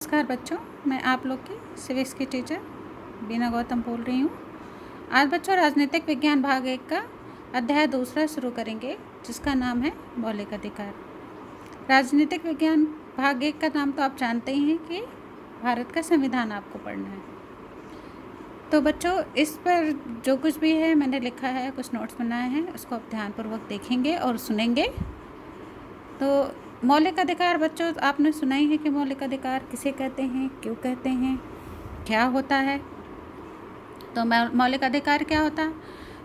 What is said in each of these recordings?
नमस्कार बच्चों, मैं आप लोग की सिविक्स की टीचर बीना गौतम बोल रही हूँ। आज बच्चों राजनीतिक विज्ञान भाग 1 का अध्याय 2 शुरू करेंगे, जिसका नाम है मौलिक अधिकार। राजनीतिक विज्ञान भाग 1 का नाम तो आप जानते ही हैं कि भारत का संविधान आपको पढ़ना है। तो बच्चों इस पर जो कुछ भी है मैंने लिखा है, कुछ नोट्स बनाए हैं, उसको आप ध्यानपूर्वक देखेंगे और सुनेंगे। तो मौलिक अधिकार बच्चों आपने सुना ही है कि मौलिक अधिकार किसे कहते हैं, क्यों कहते हैं, क्या होता है। तो मौलिक अधिकार क्या होता है,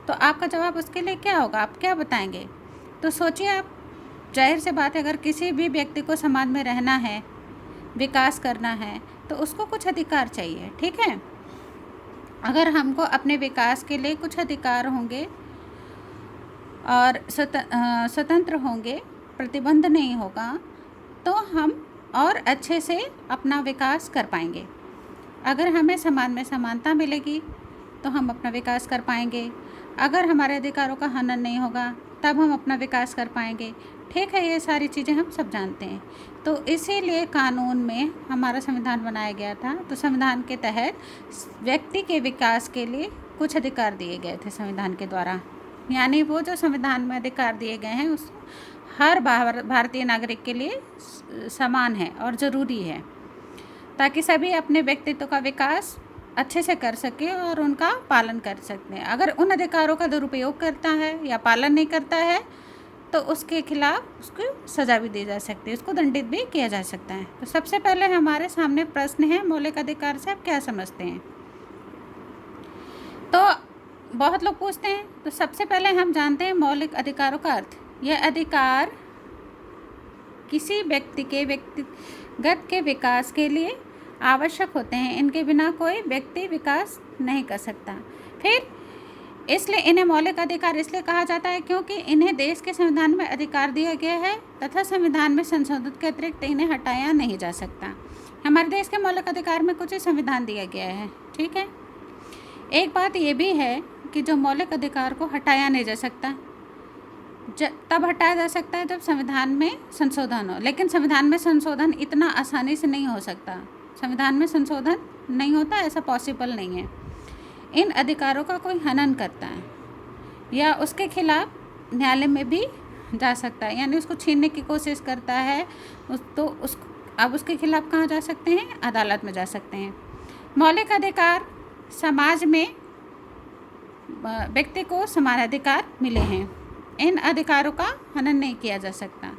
तो आपका जवाब उसके लिए क्या होगा, आप क्या बताएंगे। तो सोचिए, आप जाहिर सी बात है, अगर किसी भी व्यक्ति को समाज में रहना है, विकास करना है, तो उसको कुछ अधिकार चाहिए, ठीक है। अगर हमको अपने विकास के लिए कुछ अधिकार होंगे और स्वतंत्र होंगे, प्रतिबंध नहीं होगा, तो हम और अच्छे से अपना विकास कर पाएंगे। अगर हमें समाज में समानता मिलेगी तो हम अपना विकास कर पाएंगे। अगर हमारे अधिकारों का हनन नहीं होगा तब हम अपना विकास कर पाएंगे, ठीक है। ये सारी चीज़ें हम सब जानते हैं। तो इसीलिए कानून में हमारा संविधान बनाया गया था। तो संविधान के तहत व्यक्ति के विकास के लिए कुछ अधिकार दिए गए थे संविधान के द्वारा। यानी वो जो संविधान में अधिकार दिए गए हैं उस हर भारतीय नागरिक के लिए समान है और ज़रूरी है, ताकि सभी अपने व्यक्तित्व का विकास अच्छे से कर सके और उनका पालन कर सकते हैं। अगर उन अधिकारों का दुरुपयोग करता है या पालन नहीं करता है तो उसके खिलाफ उसको सज़ा भी दी जा सकती है, उसको दंडित भी किया जा सकता है। तो सबसे पहले हमारे सामने प्रश्न है, मौलिक अधिकार से आप क्या समझते हैं। तो बहुत लोग पूछते हैं, तो सबसे पहले हम जानते हैं मौलिक अधिकारों का अर्थ। यह अधिकार किसी व्यक्ति के व्यक्तिगत के विकास के लिए आवश्यक होते हैं। इनके बिना कोई व्यक्ति विकास नहीं कर सकता। फिर इसलिए इन्हें मौलिक अधिकार इसलिए कहा जाता है क्योंकि इन्हें देश के संविधान में अधिकार दिया गया है तथा संविधान में संशोधन के अतिरिक्त इन्हें हटाया नहीं जा सकता। हमारे देश के मौलिक अधिकार में कुछ ही संविधान दिया गया है, ठीक है। एक बात ये भी है कि जो मौलिक अधिकार को हटाया नहीं जा सकता, तब हटाया जा सकता है जब संविधान में संशोधन हो। लेकिन संविधान में संशोधन इतना आसानी से नहीं हो सकता। संविधान में संशोधन नहीं होता, ऐसा पॉसिबल नहीं है। इन अधिकारों का कोई हनन करता है या उसके खिलाफ न्यायालय में भी जा सकता है, यानी उसको छीनने की कोशिश करता है अब उसके खिलाफ कहाँ जा सकते हैं, अदालत में जा सकते हैं। मौलिक अधिकार समाज में व्यक्ति को समान अधिकार मिले हैं। इन अधिकारों का हनन नहीं किया जा सकता।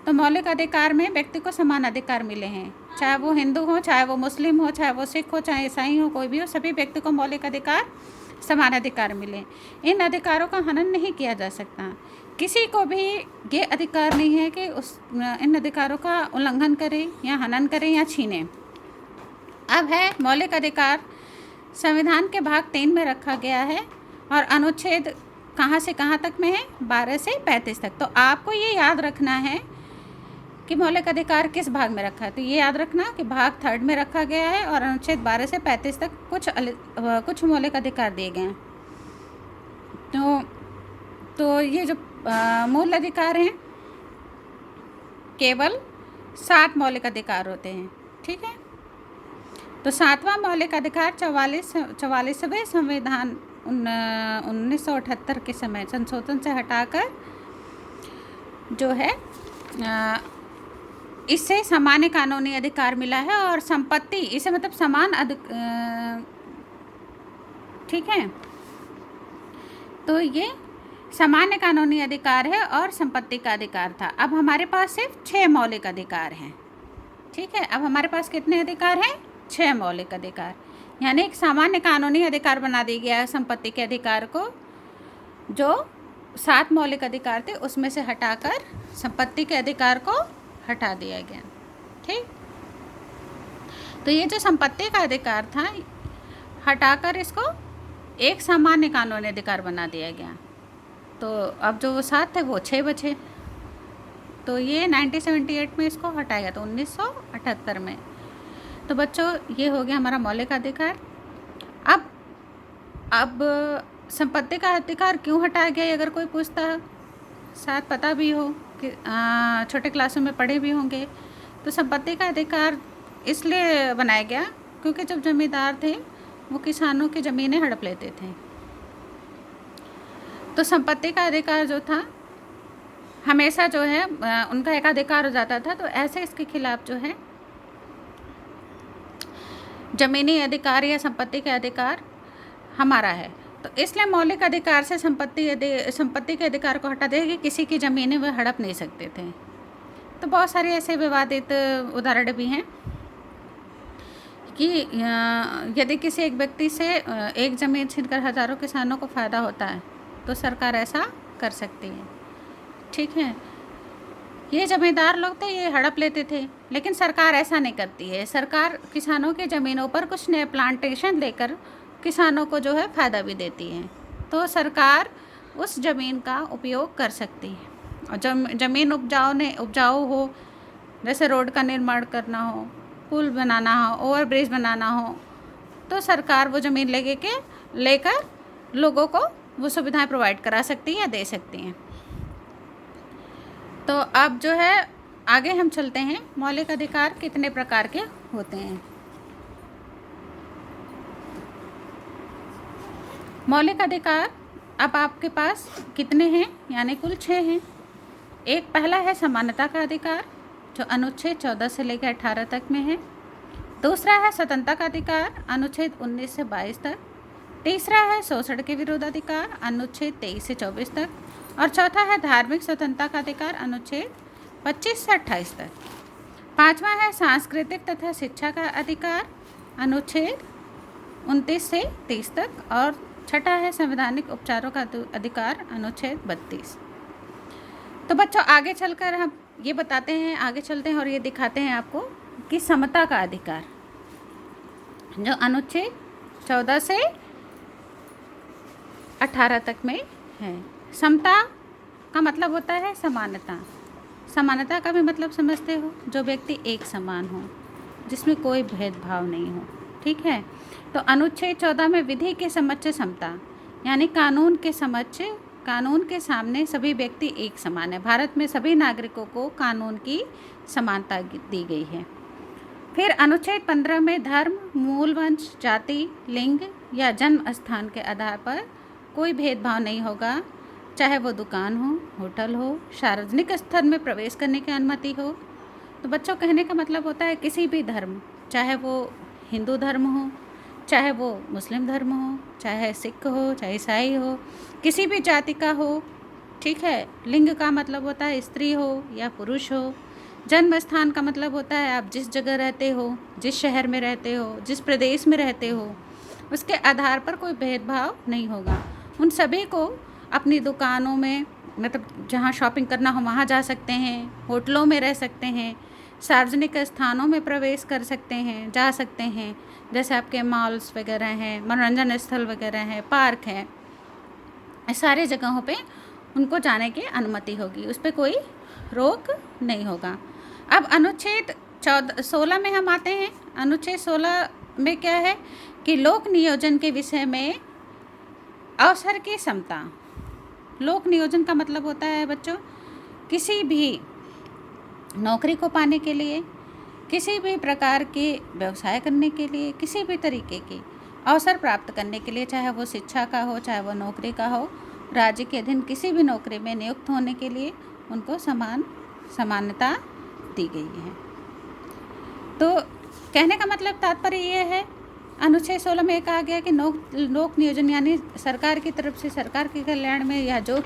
तो मौलिक अधिकार में व्यक्ति को समान अधिकार मिले हैं, चाहे वो हिंदू हो, चाहे वो मुस्लिम हो, चाहे वो सिख हो, चाहे ईसाई हो, कोई भी हो, सभी व्यक्ति को मौलिक अधिकार समान अधिकार मिले। इन अधिकारों का हनन नहीं किया जा सकता। किसी को भी ये अधिकार नहीं है कि इन अधिकारों का उल्लंघन करे या हनन करे या छीने। अब है मौलिक अधिकार संविधान के भाग 3 में रखा गया है और अनुच्छेद कहाँ से कहाँ तक में है, 12 से 35 तक। तो आपको ये याद रखना है कि मौलिक अधिकार किस भाग में रखा है। तो ये याद रखना कि भाग 3 में रखा गया है और अनुच्छेद 12 से 35 तक कुछ मौलिक अधिकार दिए गए हैं। तो ये जो मूल अधिकार हैं, केवल 7 मौलिक अधिकार होते हैं, ठीक है। तो 7वां मौलिक अधिकार 44वें संविधान 1978 के समय संशोधन से हटाकर जो है इससे सामान्य कानूनी अधिकार मिला है और संपत्ति, इसे मतलब समान ठीक है। तो ये सामान्य कानूनी अधिकार है और संपत्ति का अधिकार था। अब हमारे पास सिर्फ 6 मौलिक अधिकार हैं, ठीक है। अब हमारे पास कितने अधिकार हैं, 6 मौलिक अधिकार। यानी एक सामान्य कानूनी अधिकार बना दिया गया है संपत्ति के अधिकार को, जो 7 मौलिक अधिकार थे उसमें से हटाकर संपत्ति के अधिकार को हटा दिया गया, ठीक। तो ये जो संपत्ति का अधिकार था हटाकर इसको एक सामान्य कानूनी अधिकार बना दिया गया। तो अब जो वो 7 थे वो 6 बचे। तो ये 1978 में इसको हटाया गया, तो 1978 में। तो बच्चों ये हो गया हमारा मौलिक अधिकार। अब संपत्ति का अधिकार क्यों हटाया गया, अगर कोई पूछता है, शायद पता भी हो कि छोटे क्लासों में पढ़े भी होंगे। तो संपत्ति का अधिकार इसलिए बनाया गया क्योंकि जब जमींदार थे वो किसानों की ज़मीनें हड़प लेते थे, तो संपत्ति का अधिकार जो था हमेशा जो है उनका एक अधिकार हो जाता था। तो ऐसे इसके खिलाफ जो है ज़मीनी अधिकार या संपत्ति के अधिकार हमारा है। तो इसलिए मौलिक अधिकार से संपत्ति के अधिकार को हटा दे कि किसी की ज़मीनें वह हड़प नहीं सकते थे। तो बहुत सारे ऐसे विवादित उदाहरण भी हैं कि यदि किसी एक व्यक्ति से एक ज़मीन छीनकर हज़ारों किसानों को फ़ायदा होता है तो सरकार ऐसा कर सकती है। ठीक है, ये ज़मींदार लोग थे, ये हड़प लेते थे, लेकिन सरकार ऐसा नहीं करती है। सरकार किसानों की ज़मीनों पर कुछ नए प्लांटेशन देकर किसानों को जो है फ़ायदा भी देती है। तो सरकार उस ज़मीन का उपयोग कर सकती है। और ज़मीन उपजाऊ हो, जैसे रोड का निर्माण करना हो, पुल बनाना हो, ओवरब्रिज बनाना हो, तो सरकार वो ज़मीन लेकर लोगों को वो सुविधाएं प्रोवाइड करा सकती है या दे सकती हैं। तो अब जो है आगे हम चलते हैं, मौलिक अधिकार कितने प्रकार के होते हैं। मौलिक अधिकार अब आपके पास कितने हैं, यानी कुल 6 हैं। एक पहला है समानता का अधिकार, जो अनुच्छेद 14 से लेकर 18 तक में है। दूसरा है स्वतंत्रता का अधिकार, अनुच्छेद 19 से 22 तक। तीसरा है शोषण के विरुद्ध अधिकार, अनुच्छेद 23 से 24 तक। और चौथा है धार्मिक स्वतंत्रता का अधिकार, अनुच्छेद 25 से 28 तक। पांचवा है सांस्कृतिक तथा शिक्षा का अधिकार, अनुच्छेद 29 से 30 तक। और छठा है संवैधानिक उपचारों का अधिकार, अनुच्छेद 32। तो बच्चों आगे चलकर हम ये बताते हैं, आगे चलते हैं और ये दिखाते हैं आपको कि समता का अधिकार, जो अनुच्छेद 14 से 18 तक में है। समता का मतलब होता है समानता। समानता का भी मतलब समझते हो, जो व्यक्ति एक समान हो, जिसमें कोई भेदभाव नहीं हो। ठीक है, तो अनुच्छेद 14 में विधि के समक्ष समता, यानी कानून के सामने सभी व्यक्ति एक समान है। भारत में सभी नागरिकों को कानून की समानता दी गई है। फिर अनुच्छेद 15 में धर्म, मूल वंश, जाति, लिंग या जन्म स्थान के आधार पर कोई भेदभाव नहीं होगा, चाहे वो दुकान हो, होटल हो, सार्वजनिक स्थल में प्रवेश करने की अनुमति हो। तो बच्चों कहने का मतलब होता है किसी भी धर्म, चाहे वो हिंदू धर्म हो, चाहे वो मुस्लिम धर्म हो, चाहे सिख हो, चाहे ईसाई हो, किसी भी जाति का हो। ठीक है, लिंग का मतलब होता है स्त्री हो या पुरुष हो। जन्म स्थान का मतलब होता है आप जिस जगह रहते हो, जिस शहर में रहते हो, जिस प्रदेश में रहते हो, उसके आधार पर कोई भेदभाव नहीं होगा। उन सभी को अपनी दुकानों में, मतलब जहाँ शॉपिंग करना हो वहाँ जा सकते हैं, होटलों में रह सकते हैं, सार्वजनिक स्थानों में प्रवेश कर सकते हैं, जा सकते हैं, जैसे आपके मॉल्स वगैरह हैं, मनोरंजन स्थल वगैरह हैं, पार्क हैं, सारे जगहों पे उनको जाने की अनुमति होगी, उस पर कोई रोक नहीं होगा। अब अनुच्छेद 16 में हम आते हैं। अनुच्छेद 16 में क्या है कि लोक नियोजन के विषय में अवसर की समता। लोक नियोजन का मतलब होता है बच्चों, किसी भी नौकरी को पाने के लिए, किसी भी प्रकार के व्यवसाय करने के लिए, किसी भी तरीके की अवसर प्राप्त करने के लिए, चाहे वो शिक्षा का हो, चाहे वो नौकरी का हो, राज्य के अधीन किसी भी नौकरी में नियुक्त होने के लिए उनको समानता दी गई है। तो कहने का मतलब तात्पर्य ये है, अनुच्छेद 16 में कहा गया कि लोक नियोजन यानी सरकार की तरफ से सरकार के कल्याण में या जो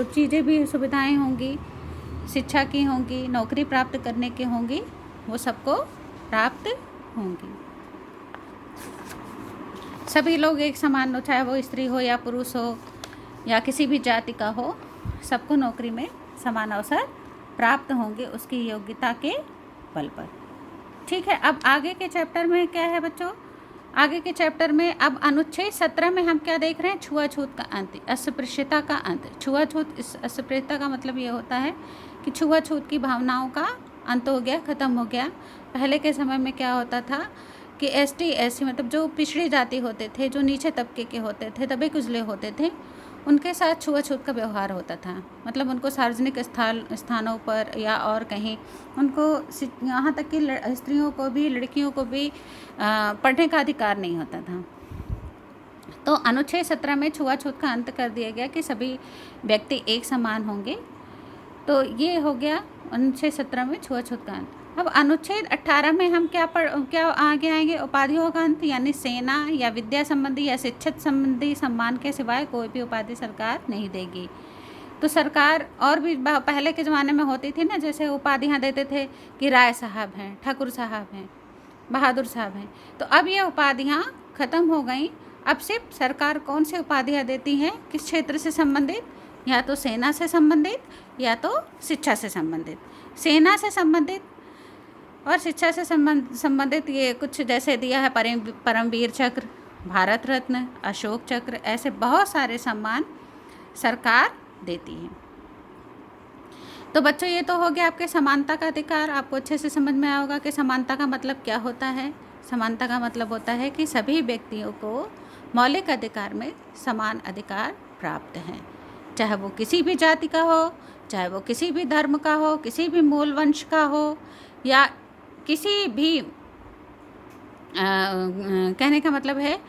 चीज़ें भी सुविधाएं होंगी, शिक्षा की होंगी, नौकरी प्राप्त करने की होंगी, वो सबको प्राप्त होंगी। सभी लोग एक समान हो, चाहे वो स्त्री हो या पुरुष हो या किसी भी जाति का हो, सबको नौकरी में समान अवसर प्राप्त होंगे उसकी योग्यता के बल पर। ठीक है, अब आगे के चैप्टर में क्या है बच्चों, आगे के चैप्टर में अब अनुच्छेद 17 में हम क्या देख रहे हैं, छुआछूत का अंत, अस्पृश्यता का अंत। छुआछूत, इस अस्पृश्यता का मतलब ये होता है कि छुआछूत की भावनाओं का अंत हो गया, ख़त्म हो गया। पहले के समय में क्या होता था कि ST SC मतलब जो पिछड़ी जाति होते थे, जो नीचे तबके के होते थे, दबे कुचले होते थे, उनके साथ छुआछूत का व्यवहार होता था। मतलब उनको सार्वजनिक स्थानों पर या और कहीं उनको यहाँ तक कि स्त्रियों को भी, लड़कियों को भी पढ़ने का अधिकार नहीं होता था। तो अनुच्छेद 17 में छुआछूत का अंत कर दिया गया कि सभी व्यक्ति एक समान होंगे। तो ये हो गया अनुच्छेद 17 में छुआछूत का अंत। अब अनुच्छेद 18 में हम क्या आगे आएंगे? उपाधियों का अंत, यानी सेना या विद्या संबंधी या शिक्षित संबंधी सम्मान के सिवाय कोई भी उपाधि सरकार नहीं देगी। तो सरकार और भी पहले के ज़माने में होती थी ना, जैसे उपाधियाँ देते थे कि राय साहब हैं, ठाकुर साहब हैं, बहादुर साहब हैं। तो अब ये उपाधियाँ ख़त्म हो गई। अब सिर्फ सरकार कौन सी उपाधियाँ देती हैं? किस क्षेत्र से संबंधित? या तो सेना से संबंधित या तो शिक्षा से संबंधित। सेना से संबंधित और शिक्षा से संबंधित ये कुछ जैसे दिया है परमवीर चक्र, भारत रत्न, अशोक चक्र, ऐसे बहुत सारे सम्मान सरकार देती है। तो बच्चों ये तो हो गया आपके समानता का अधिकार। आपको अच्छे से समझ में आया होगा कि समानता का मतलब क्या होता है। समानता का मतलब होता है कि सभी व्यक्तियों को मौलिक अधिकार में समान अधिकार प्राप्त हैं, चाहे वो किसी भी जाति का हो, चाहे वो किसी भी धर्म का हो, किसी भी मूल वंश का हो, या किसी भी कहने का मतलब है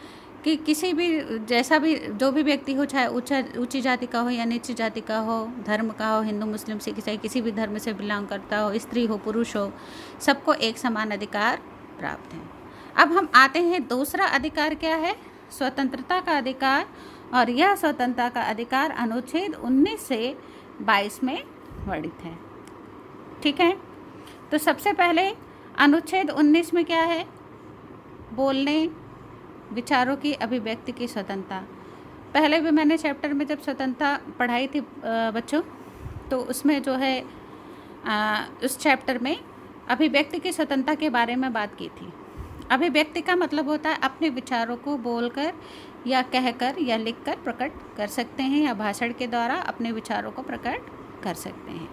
कि किसी भी जैसा भी जो भी व्यक्ति हो, चाहे ऊंची जाति का हो या नीची जाति का हो, धर्म का हो, हिंदू मुस्लिम सिख ईसाई किसी भी धर्म से बिलोंग करता हो, स्त्री हो पुरुष हो, सबको एक समान अधिकार प्राप्त है। अब हम आते हैं दूसरा अधिकार क्या है? स्वतंत्रता का अधिकार। और यह स्वतंत्रता का अधिकार अनुच्छेद 19 से 22 में वर्णित है। ठीक है, तो सबसे पहले अनुच्छेद 19 में क्या है? बोलने, विचारों की अभिव्यक्ति की स्वतंत्रता। पहले भी मैंने चैप्टर में जब स्वतंत्रता पढ़ाई थी बच्चों, तो उसमें जो है उस चैप्टर में अभिव्यक्ति की स्वतंत्रता के बारे में बात की थी। अभिव्यक्ति का मतलब होता है अपने विचारों को बोलकर या कहकर या लिखकर प्रकट कर सकते हैं, या भाषण के द्वारा अपने विचारों को प्रकट कर सकते हैं।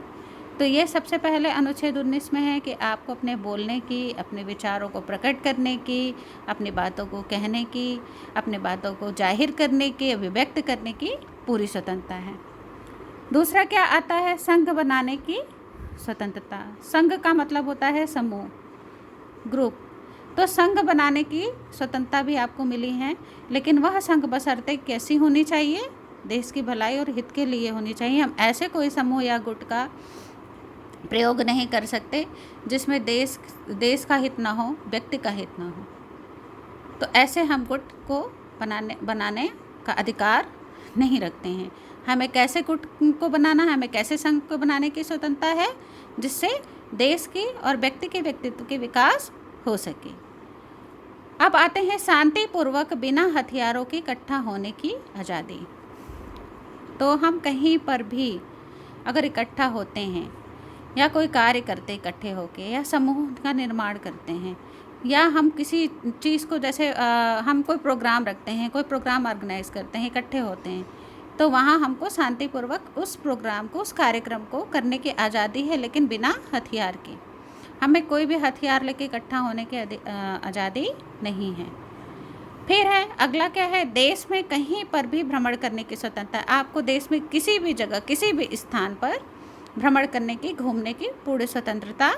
तो ये सबसे पहले अनुच्छेद 19 में है कि आपको अपने बोलने की, अपने विचारों को प्रकट करने की, अपनी बातों को कहने की, अपने बातों को जाहिर करने की, अभिव्यक्त करने की पूरी स्वतंत्रता है। दूसरा क्या आता है? संघ बनाने की स्वतंत्रता। संघ का मतलब होता है समूह, ग्रुप। तो संघ बनाने की स्वतंत्रता भी आपको मिली है, लेकिन वह संघ बशर्ते कैसी होनी चाहिए? देश की भलाई और हित के लिए होनी चाहिए। हम ऐसे कोई समूह या गुट का प्रयोग नहीं कर सकते जिसमें देश का हित ना हो, व्यक्ति का हित ना हो। तो ऐसे हम गुट को बनाने का अधिकार नहीं रखते हैं। हमें कैसे गुट को बनाना है, हमें कैसे संघ को बनाने की स्वतंत्रता है जिससे देश की और व्यक्ति के व्यक्तित्व के विकास हो सके। अब आते हैं शांतिपूर्वक बिना हथियारों के इकट्ठा होने की आज़ादी। तो हम कहीं पर भी अगर इकट्ठा होते हैं या कोई कार्य करते इकट्ठे होके, या समूह का निर्माण करते हैं, या हम किसी चीज़ को जैसे हम कोई प्रोग्राम रखते हैं, कोई प्रोग्राम ऑर्गेनाइज करते हैं, इकट्ठे होते हैं, तो वहाँ हमको शांतिपूर्वक उस प्रोग्राम को, उस कार्यक्रम को करने की आज़ादी है, लेकिन बिना हथियार के। हमें कोई भी हथियार लेके इकट्ठा होने की आज़ादी नहीं है। फिर है अगला क्या है? देश में कहीं पर भी भ्रमण करने की स्वतंत्रता। आपको देश में किसी भी जगह, किसी भी स्थान पर भ्रमण करने की, घूमने की पूरी स्वतंत्रता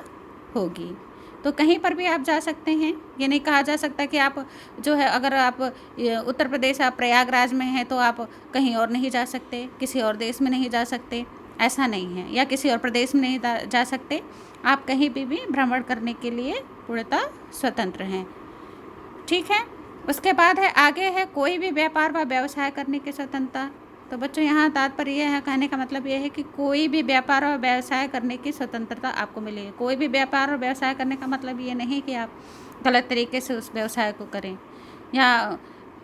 होगी। तो कहीं पर भी आप जा सकते हैं। ये नहीं कहा जा सकता कि आप जो है, अगर आप उत्तर प्रदेश, आप प्रयागराज में हैं तो आप कहीं और नहीं जा सकते, किसी और देश में नहीं जा सकते, ऐसा नहीं है। या किसी और प्रदेश में नहीं जा सकते, आप कहीं भी भ्रमण करने के लिए पूर्णतः स्वतंत्र हैं। ठीक है, उसके बाद है आगे है कोई भी व्यापार व व्यवसाय करने की स्वतंत्रता। तो बच्चों यहाँ तात्पर्य यह है, कहने का मतलब यह है कि कोई भी व्यापार और व्यवसाय करने की स्वतंत्रता आपको मिली है। कोई भी व्यापार और व्यवसाय करने का मतलब ये नहीं कि आप गलत तरीके से उस व्यवसाय को करें, या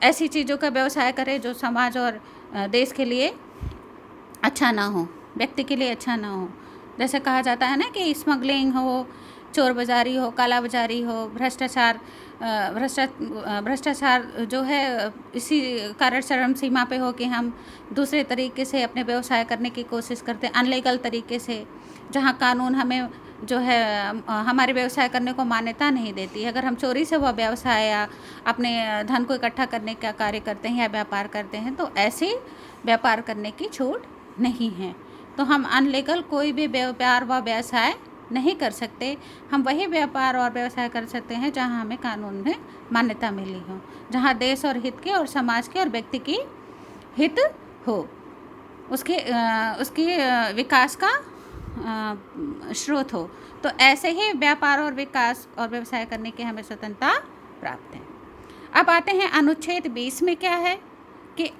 ऐसी चीज़ों का व्यवसाय करें जो समाज और देश के लिए अच्छा ना हो, व्यक्ति के लिए अच्छा ना हो। जैसे कहा जाता है ना कि स्मगलिंग हो, चोर बाज़ारी हो, काला बाज़ारी हो, भ्रष्टाचार जो है इसी कारण चरम सीमा पे हो कि हम दूसरे तरीके से अपने व्यवसाय करने की कोशिश करते हैं, अनलीगल तरीके से, जहाँ कानून हमें जो है हमारे व्यवसाय करने को मान्यता नहीं देती है। अगर हम चोरी से वह व्यवसाय या अपने धन को इकट्ठा करने का कार्य करते हैं या व्यापार करते हैं, तो ऐसे व्यापार करने की छूट नहीं है। तो हम अनलीगल कोई भी व्यापार व व्यवसाय नहीं कर सकते। हम वही व्यापार और व्यवसाय कर सकते हैं जहां हमें कानून में मान्यता मिली हो, जहां देश और हित के और समाज के और व्यक्ति की हित हो, उसकी विकास का स्रोत हो। तो ऐसे ही व्यापार और विकास और व्यवसाय करने की हमें स्वतंत्रता प्राप्त है। अब आते हैं अनुच्छेद 20 में क्या है कि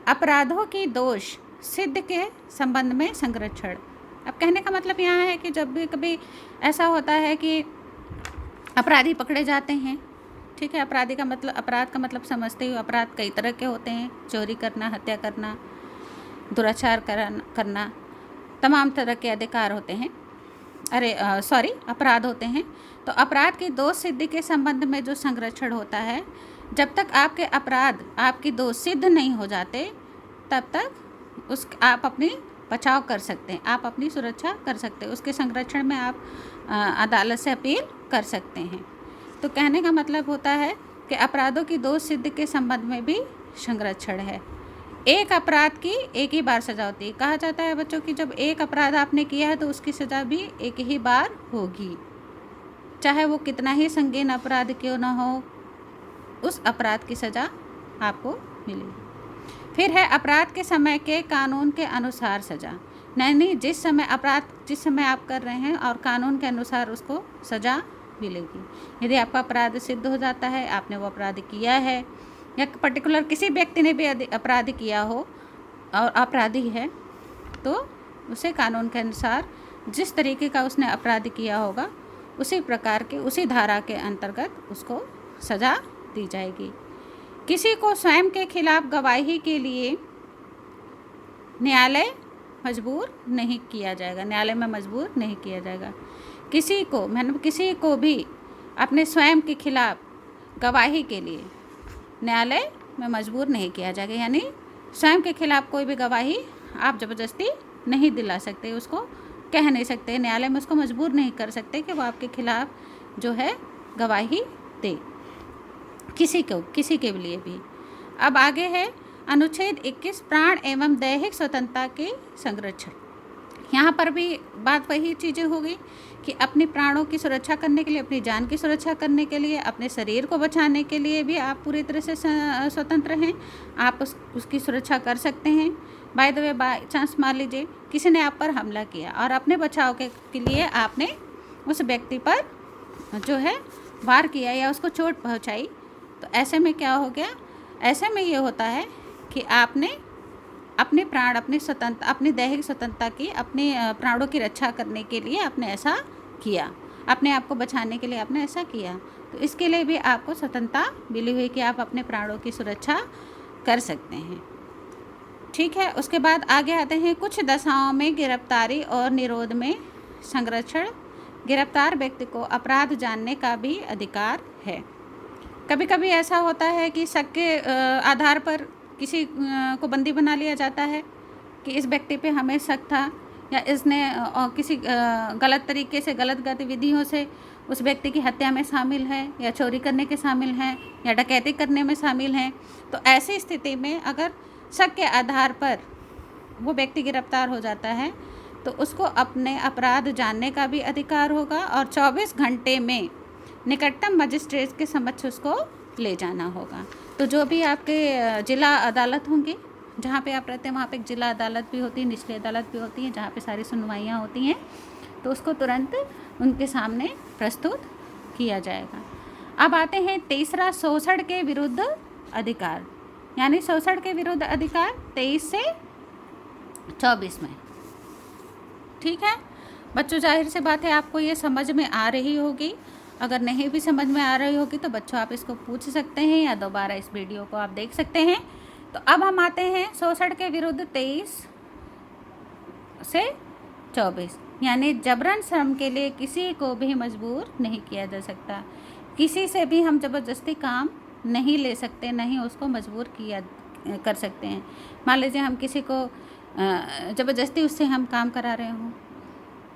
अपराधों की दोष सिद्ध के संबंध में संरक्षण। अब कहने का मतलब यहाँ है कि जब भी कभी ऐसा होता है कि अपराधी पकड़े जाते हैं, ठीक है, अपराध का मतलब समझते हो, अपराध कई तरह के होते हैं, चोरी करना, हत्या करना, दुराचार करना, तमाम तरह के अधिकार होते हैं, अपराध होते हैं। तो अपराध की दोष सिद्धि के संबंध में जो संरक्षण होता है, जब तक आपके अपराध आपकी दोष सिद्ध नहीं हो जाते तब तक आप अपनी बचाव कर सकते हैं, आप अपनी सुरक्षा कर सकते हैं, उसके संरक्षण में आप अदालत से अपील कर सकते हैं। तो कहने का मतलब होता है कि अपराधों की दोष सिद्धि के संबंध में भी संरक्षण है। एक अपराध की एक ही बार सज़ा होती है। कहा जाता है बच्चों कि जब एक अपराध आपने किया है तो उसकी सज़ा भी एक ही बार होगी, चाहे वो कितना ही संगीन अपराध क्यों ना हो, उस अपराध की सज़ा आपको मिलेगी। फिर है अपराध के समय के कानून के अनुसार सज़ा, नहीं जिस समय आप कर रहे हैं और कानून के अनुसार उसको सज़ा मिलेगी। यदि आपका अपराध सिद्ध हो जाता है, आपने वो अपराध किया है या पर्टिकुलर किसी व्यक्ति ने भी अपराध किया हो और अपराधी है, तो उसे कानून के अनुसार जिस तरीके का उसने अपराध किया होगा उसी प्रकार के उसी धारा के अंतर्गत उसको सज़ा दी जाएगी। किसी को स्वयं के खिलाफ गवाही के लिए न्यायालय में मजबूर नहीं किया जाएगा। किसी को भी अपने स्वयं के खिलाफ गवाही के लिए न्यायालय में मजबूर नहीं किया जाएगा। यानी स्वयं के खिलाफ कोई भी गवाही आप ज़बरदस्ती नहीं दिला सकते, उसको कह नहीं सकते, न्यायालय में उसको मजबूर नहीं कर सकते कि वो आपके खिलाफ जो है गवाही दे, किसी के लिए भी। अब आगे है अनुच्छेद 21 प्राण एवं दैहिक स्वतंत्रता के संरक्षण। यहाँ पर भी बात वही चीज़ें हो गई कि अपने प्राणों की सुरक्षा करने के लिए, अपनी जान की सुरक्षा करने के लिए, अपने शरीर को बचाने के लिए भी आप पूरी तरह से स्वतंत्र हैं। आप उसकी सुरक्षा कर सकते हैं। By the way, by chance मान लीजिए किसी ने आप पर हमला किया और अपने बचाव के लिए आपने उस व्यक्ति पर जो है वार किया या उसको चोट पहुंचाई, तो ऐसे में क्या हो गया? ऐसे में ये होता है कि आपने अपने प्राण, अपनी दैहिक स्वतंत्रता की, अपने प्राणों की रक्षा करने के लिए आपने ऐसा किया, अपने आप को बचाने के लिए आपने ऐसा किया, तो इसके लिए भी आपको स्वतंत्रता मिली हुई कि आप अपने प्राणों की सुरक्षा कर सकते हैं। ठीक है, उसके बाद आगे आते हैं कुछ दशाओं में गिरफ्तारी और निरोध में संरक्षण। गिरफ्तार व्यक्ति को अपराध जानने का भी अधिकार है। कभी कभी ऐसा होता है कि शक के आधार पर किसी को बंदी बना लिया जाता है कि इस व्यक्ति पे हमें शक था या इसने किसी गलत तरीके से, गलत गतिविधियों से उस व्यक्ति की हत्या में शामिल है या चोरी करने के शामिल हैं या डकैती करने में शामिल हैं। तो ऐसी स्थिति में अगर शक के आधार पर वो व्यक्ति गिरफ्तार हो जाता है तो उसको अपने अपराध जानने का भी अधिकार होगा और 24 घंटे में निकटतम मजिस्ट्रेट के समक्ष उसको ले जाना होगा। तो जो भी आपके जिला अदालत होंगे, जहाँ पे आप रहते हैं, वहाँ पे एक जिला अदालत भी होती है, निचली अदालत भी होती है, जहाँ पे सारी सुनवाइयाँ होती हैं, तो उसको तुरंत उनके सामने प्रस्तुत किया जाएगा। अब आते हैं तीसरा, शोषण के विरुद्ध अधिकार। यानी शोषण के विरुद्ध अधिकार 23 से 24 में। ठीक है बच्चों, जाहिर सी बात है आपको ये समझ में आ रही होगी। अगर नहीं भी समझ में आ रही होगी तो बच्चों आप इसको पूछ सकते हैं या दोबारा इस वीडियो को आप देख सकते हैं। तो अब हम आते हैं शोषण के विरुद्ध 23 से 24। यानी जबरन श्रम के लिए किसी को भी मजबूर नहीं किया जा सकता। किसी से भी हम ज़बरदस्ती काम नहीं ले सकते, नहीं उसको मजबूर किया कर सकते हैं। मान लीजिए हम किसी को ज़बरदस्ती उससे हम काम करा रहे हों,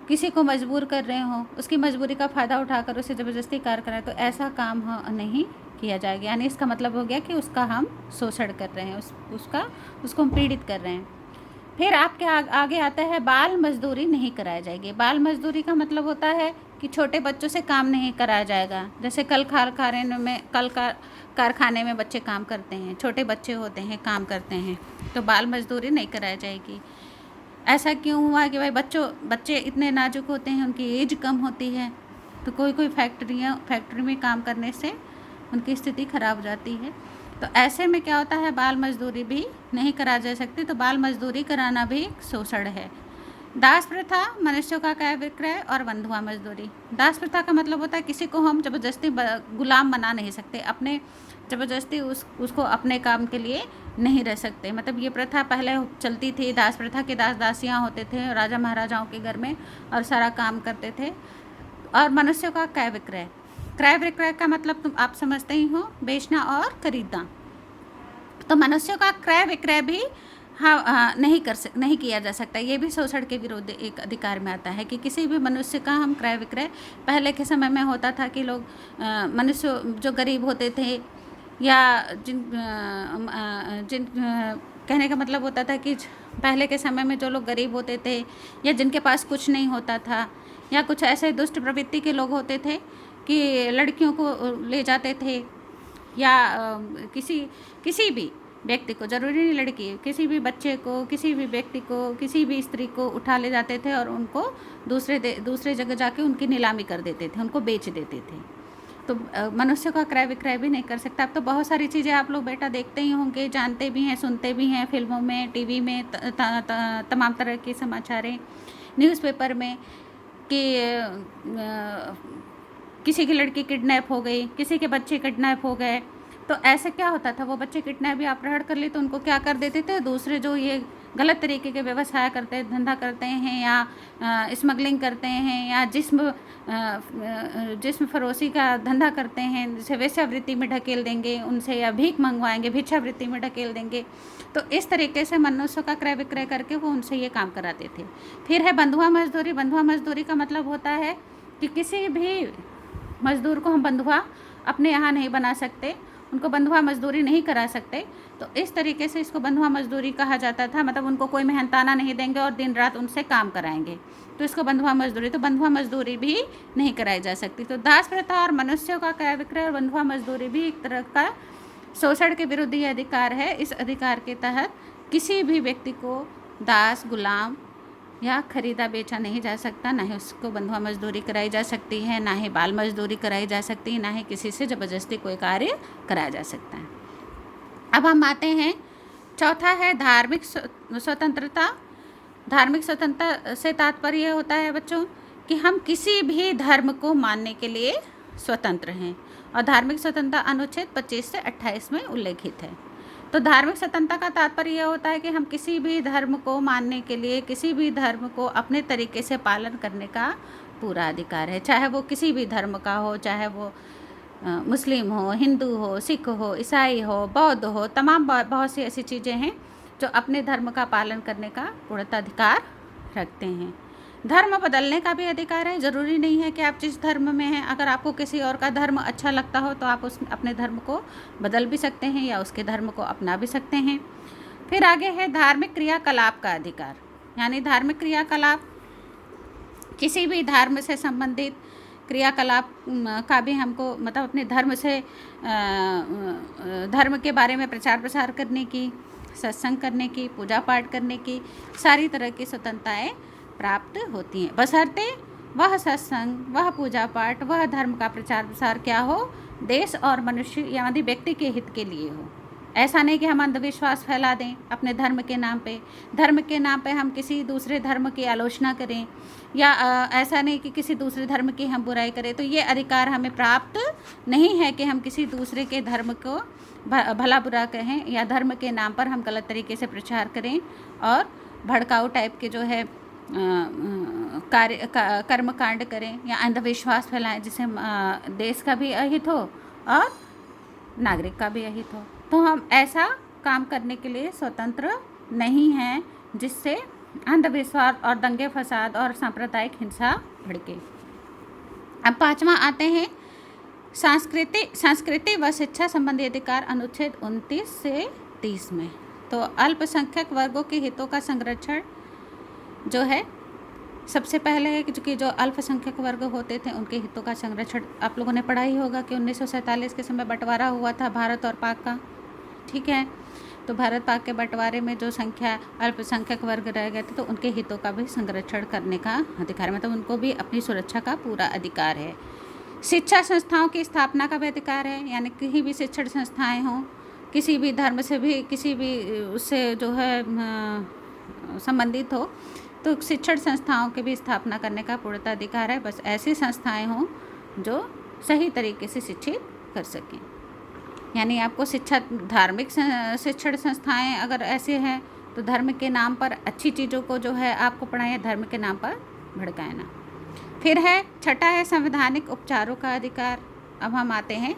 किसी को मजबूर कर रहे हो, उसकी मजबूरी का फ़ायदा उठाकर उसे ज़बरदस्ती कार्य कराएं, तो ऐसा काम नहीं किया जाएगा। यानी इसका मतलब हो गया कि उसका हम शोषण कर रहे हैं, उसको हम पीड़ित कर रहे हैं। फिर आपके आगे आता है बाल मजदूरी नहीं कराई जाएगी। बाल मजदूरी का मतलब होता है कि छोटे बच्चों से काम नहीं कराया जाएगा। जैसे कल कारखाने में बच्चे काम करते हैं, छोटे बच्चे होते हैं, काम करते हैं, तो बाल मजदूरी नहीं कराई जाएगी। ऐसा क्यों हुआ कि भाई बच्चे इतने नाजुक होते हैं, उनकी एज कम होती है, तो कोई फैक्ट्री में काम करने से उनकी स्थिति खराब हो जाती है। तो ऐसे में क्या होता है, बाल मजदूरी भी नहीं करा जा सकती। तो बाल मजदूरी कराना भी एक शोषण है। दास प्रथा, मनुष्यों का क्रय विक्रय और बंधुआ मजदूरी। दास प्रथा का मतलब होता है किसी को हम ज़बरदस्ती गुलाम बना नहीं सकते, अपने ज़बरदस्ती उसको अपने काम के लिए नहीं रह सकते। मतलब ये प्रथा पहले चलती थी, दास प्रथा के दास दासियाँ होते थे राजा महाराजाओं के घर में और सारा काम करते थे। और मनुष्यों का क्रय विक्रय, क्रय विक्रय का मतलब तुम आप समझते ही हो, बेचना और खरीदना। तो मनुष्यों का क्रय विक्रय भी नहीं किया जा सकता। ये भी शोषण के विरुद्ध एक अधिकार में आता है कि किसी भी मनुष्य का हम क्रय विक्रय, पहले के समय में होता था कि लोग मनुष्य जो गरीब होते थे या कहने का मतलब होता था कि पहले के समय में जो लोग गरीब होते थे या जिनके पास कुछ नहीं होता था या कुछ ऐसे दुष्ट प्रवृत्ति के लोग होते थे कि लड़कियों को ले जाते थे या किसी भी व्यक्ति को, ज़रूरी नहीं लड़की, किसी भी बच्चे को, किसी भी व्यक्ति को, किसी भी स्त्री को उठा ले जाते थे और उनको दूसरे जगह जाके उनकी नीलामी कर देते थे, उनको बेच देते थे। तो मनुष्य का क्रय विक्रय भी नहीं कर सकता। अब तो बहुत सारी चीज़ें आप लोग बेटा देखते ही होंगे, जानते भी हैं, सुनते भी हैं, फिल्मों में, टीवी में, तमाम तरह के समाचारें, न्यूज़पेपर में कि किसी की लड़की किडनैप हो गई, किसी के बच्चे किडनैप हो गए। तो ऐसे क्या होता था, वो बच्चे किडनैप या अपहरण कर लिए तो उनको क्या कर देते थे, दूसरे जो ये गलत तरीके के व्यवसाय करते हैं, धंधा करते हैं या स्मगलिंग करते हैं या जिस्म फरोशी का धंधा करते हैं, जैसे वेश्यावृत्ति में ढकेल देंगे उनसे या भीख मंगवाएंगे, भिक्षावृत्ति में ढकेल देंगे। तो इस तरीके से मनुष्यों का क्रय विक्रय करके वो उनसे ये काम कराते थे। फिर है बंधुआ मजदूरी। बंधुआ मजदूरी का मतलब होता है कि किसी भी मजदूर को हम बंधुआ अपने यहाँ नहीं बना सकते, उनको बंधुआ मजदूरी नहीं करा सकते। तो इस तरीके से इसको बंधुआ मजदूरी कहा जाता था। मतलब उनको कोई मेहनताना नहीं देंगे और दिन रात उनसे काम कराएंगे, तो इसको बंधुआ मजदूरी। तो बंधुआ मजदूरी भी नहीं कराई जा सकती। तो दास प्रथा और मनुष्यों का क्रय विक्रय और बंधुआ मजदूरी भी एक तरह का शोषण के विरुद्ध ये अधिकार है। इस अधिकार के तहत किसी भी व्यक्ति को दास, गुलाम या खरीदा बेचा नहीं जा सकता, ना ही उसको बंधुआ मजदूरी कराई जा सकती है, ना ही बाल मजदूरी कराई जा सकती है, ना ही किसी से ज़बरदस्ती कोई कार्य कराया जा सकता है। अब हम आते हैं, चौथा है धार्मिक स्वतंत्रता। धार्मिक स्वतंत्रता से तात्पर्य होता है बच्चों कि हम किसी भी धर्म को मानने के लिए स्वतंत्र हैं, और धार्मिक स्वतंत्रता अनुच्छेद 25 से 28 में उल्लेखित है। तो धार्मिक स्वतंत्रता का तात्पर्य यह होता है कि हम किसी भी धर्म को मानने के लिए, किसी भी धर्म को अपने तरीके से पालन करने का पूरा अधिकार है। चाहे वो किसी भी धर्म का हो, चाहे वो मुस्लिम हो, हिंदू हो, सिख हो, ईसाई हो, बौद्ध हो, तमाम बहुत सी ऐसी चीज़ें हैं जो अपने धर्म का पालन करने का पूर्णताधिकार रखते हैं। धर्म बदलने का भी अधिकार है। ज़रूरी नहीं है कि आप जिस धर्म में हैं, अगर आपको किसी और का धर्म अच्छा लगता हो तो आप अपने धर्म को बदल भी सकते हैं या उसके धर्म को अपना भी सकते हैं। फिर आगे है धार्मिक क्रियाकलाप का अधिकार। यानी धार्मिक क्रियाकलाप, किसी भी धर्म से संबंधित क्रियाकलाप का भी हमको, मतलब अपने धर्म से धर्म के बारे में प्रचार प्रसार करने की, सत्संग करने की, पूजा पाठ करने की सारी तरह की स्वतंत्रताएँ प्राप्त होती हैं, बशर्ते वह सत्संग, वह पूजा पाठ, वह धर्म का प्रचार प्रसार क्या हो, देश और मनुष्य यानी व्यक्ति के हित के लिए हो। ऐसा नहीं कि हम अंधविश्वास फैला दें अपने धर्म के नाम पे, धर्म के नाम पे हम किसी दूसरे धर्म की आलोचना करें, या ऐसा नहीं कि किसी दूसरे धर्म की हम बुराई करें। तो ये अधिकार हमें प्राप्त नहीं है कि हम किसी दूसरे के धर्म को भला बुरा कहें या धर्म के नाम पर हम गलत तरीके से प्रचार करें और भड़काऊ टाइप के जो है कर्म कांड करें या अंधविश्वास फैलाएं, जिससे देश का भी अहित हो और नागरिक का भी अहित हो। तो हम ऐसा काम करने के लिए स्वतंत्र नहीं हैं, जिससे अंधविश्वास और दंगे फसाद और सांप्रदायिक हिंसा भड़के। अब पाँचवा आते हैं संस्कृति व शिक्षा संबंधी अधिकार, अनुच्छेद 29 से 30 में। तो अल्पसंख्यक वर्गों के हितों का संरक्षण जो है, सबसे पहले है कि जो अल्पसंख्यक वर्ग होते थे उनके हितों का संरक्षण आप लोगों ने पढ़ा ही होगा कि 1947 के समय बंटवारा हुआ था भारत और पाक का, ठीक है। तो भारत पाक के बंटवारे में जो संख्या अल्पसंख्यक वर्ग रह गए थे तो उनके हितों का भी संरक्षण करने का अधिकार, मतलब उनको भी अपनी सुरक्षा का पूरा अधिकार है। शिक्षा संस्थाओं की स्थापना का भी अधिकार है, यानी कहीं भी शिक्षण संस्थाएं हों, किसी भी धर्म से भी किसी भी उससे जो है संबंधित हो, तो शिक्षण संस्थाओं की भी स्थापना करने का पूर्ण अधिकार है। बस ऐसी संस्थाएं हों जो सही तरीके से शिक्षित कर सकें, यानी आपको शिक्षा धार्मिक शिक्षण संस्थाएं अगर ऐसे हैं तो धर्म के नाम पर अच्छी चीज़ों को जो है आपको पढ़ाएं, धर्म के नाम पर भड़काए ना। फिर है छठा है संवैधानिक उपचारों का अधिकार। अब हम आते हैं